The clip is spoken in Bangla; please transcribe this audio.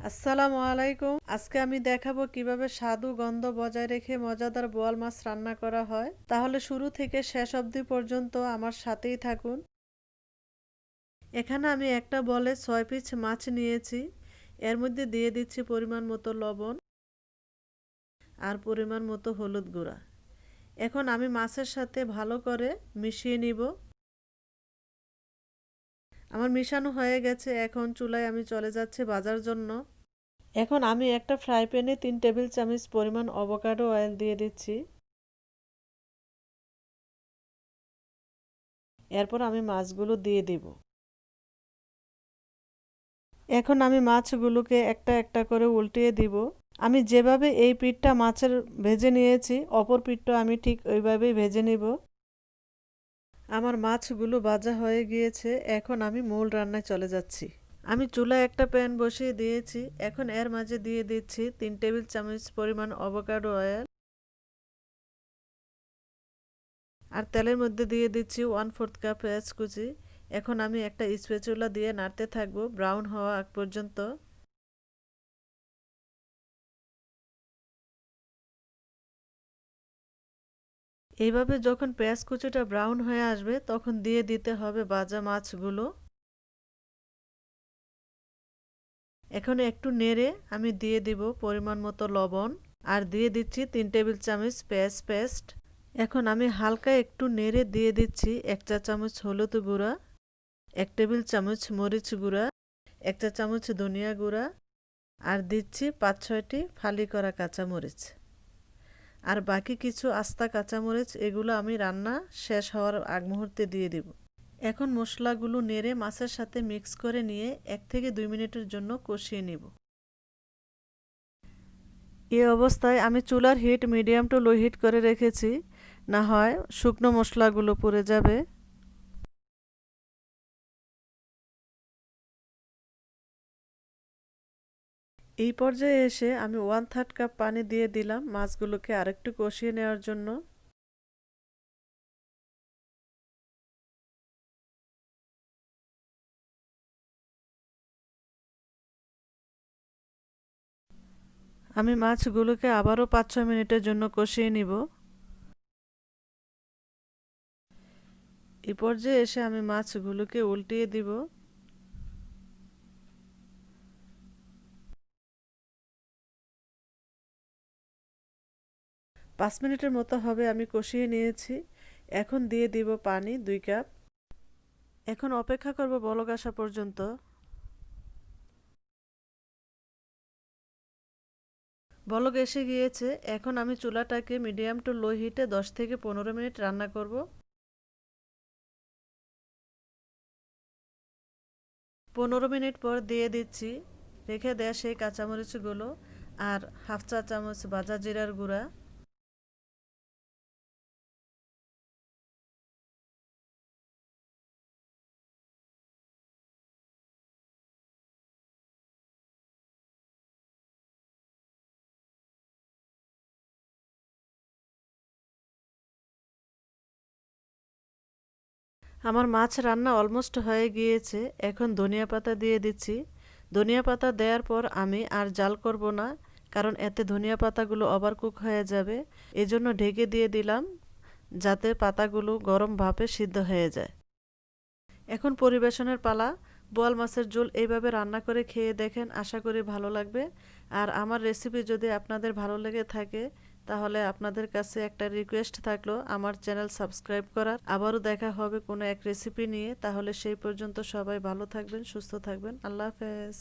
আসসালামু আলাইকুম। আজকে আমি দেখাবো কিভাবে স্বাদু গন্ধ বজায় রেখে মজাদার বোয়াল মাছ রান্না করা হয়। তাহলে শুরু থেকে শেষ অবধি পর্যন্ত আমার সাথেই থাকুন। এখানে আমি একটা বলে 6 পিস মাছ নিয়েছি। এর মধ্যে দিয়ে দিচ্ছি পরিমাণ মতো লবণ আর পরিমাণ মতো হলুদ গুঁড়া। এখন আমি মাছের সাথে ভালো করে মিশিয়ে নিব। আমার মিশানো হয়ে গেছে। এখন চুলায় আমি চলে যাচ্ছি ভাজার জন্য। এখন আমি একটা ফ্রাই প্যানে 3 টেবিল চামচ পরিমাণ অ্যাভোকাডো অয়েল দিয়ে দিচ্ছি। এরপর আমি মাছগুলো দিয়ে দিব। এখন আমি মাছগুলোকে একটা একটা করে উল্টিয়ে দিব। আমি যেভাবে এই পিঠটা মাছের ভেজে নিয়েছি অপর পিঠটা আমি ঠিক ওইভাবেই ভেজে নিব। আমার মাছগুলো ভাজা হয়ে গিয়েছে। এখন আমি মূল রান্নায় চলে যাচ্ছি। আমি চুলায় একটা প্যান বসিয়ে দিয়েছি। এখন এর মাঝে দিয়ে দিচ্ছি 3 টেবিল চামচ পরিমাণ অ্যাভোকাডো অয়েল আর তেলের মধ্যে দিয়ে দিচ্ছি 1/4 কাপ পেঁয়াজ কুচি। এখন আমি একটা স্প্যাচুলা দিয়ে নাড়তে থাকবো ব্রাউন হওয়া আগ পর্যন্ত। এইভাবে যখন পেঁয়াজ কুচিটা ব্রাউন হয়ে আসবে তখন দিয়ে দিতে হবে ভাজা মাছগুলো। এখন একটু নেড়ে আমি দিয়ে দিব পরিমাণ মতো লবণ আর দিয়ে দিচ্ছি 3 টেবিল চামচ পেঁয়াজ পেস্ট। এখন আমি হালকা একটু নেড়ে দিয়ে দিচ্ছি 1 চা চামচ হলুদ গুঁড়া, 1 টেবিল চামচ মরিচ গুঁড়া, 1 চা চামচ ধনিয়া গুঁড়া আর দিচ্ছি 5-6টি ফালি করা কাঁচামরিচ। আর বাকি কিছু আস্তা কাঁচামরিচ এগুলো আমি রান্না শেষ হওয়ার আগ মুহূর্তে দিয়ে দিব। এখন মশলাগুলো নেড়ে মাছের সাথে মিক্স করে নিয়ে 1 থেকে 2 মিনিটের জন্য কষিয়ে নিব। এই অবস্থায় আমি চুলার heat medium to low heat করে রেখেছি, না হয় শুকনো মশলাগুলো পুড়ে যাবে। এই পর্যায়ে এসে আমি 1/3 কাপ পানি দিয়ে দিলাম মাছগুলোকে আরেকটু কষিয়ে নেওয়ার জন্য। আমি মাছগুলোকে আবারও 5-6 মিনিটের জন্য কষিয়ে নিব। এই পর্যায়ে এসে আমি মাছগুলোকে উল্টিয়ে দিব। 5 মিনিটের মতো হবে আমি কষিয়ে নিয়েছি। এখন দিয়ে দিব পানি 2 কাপ। এখন অপেক্ষা করব বলক আসা পর্যন্ত। বলক এসে গিয়েছে। এখন আমি চুলাটাকে মিডিয়াম টু লো হিটে 10 থেকে 15 মিনিট রান্না করব। 15 মিনিট পর দিয়ে দিচ্ছি রেখে দেয়া সেই কাঁচামরিচগুলো আর 1/2 চা চামচ ভাজা জিরার গুঁড়া। আমার মাছ রান্না অলমোস্ট হয়ে গিয়েছে। এখন ধনিয়া পাতা দিয়ে দিচ্ছি। ধনিয়া পাতা দেওয়ার পর আমি আর জাল করব না, কারণ এতে ধনিয়া পাতাগুলো ওভারকুক হয়ে যাবে। এজন্য ঢেকে দিয়ে দিলাম যাতে পাতাগুলো গরম ভাপে সিদ্ধ হয়ে যায়। এখন পরিবেশনের পালা। বোয়াল মাছের ঝোল এইভাবে রান্না করে খেয়ে দেখেন, আশা করি ভালো লাগবে। আর আমার রেসিপি যদি আপনাদের ভালো লেগে থাকে তাহলে আপনাদের কাছে একটা রিকোয়েস্ট থাকলো আমার চ্যানেল সাবস্ক্রাইব করার। আবারও দেখা হবে কোনো এক রেসিপি নিয়ে। তাহলে সেই পর্যন্ত সবাই ভালো থাকবেন, সুস্থ থাকবেন। আল্লাহ হাফেজ।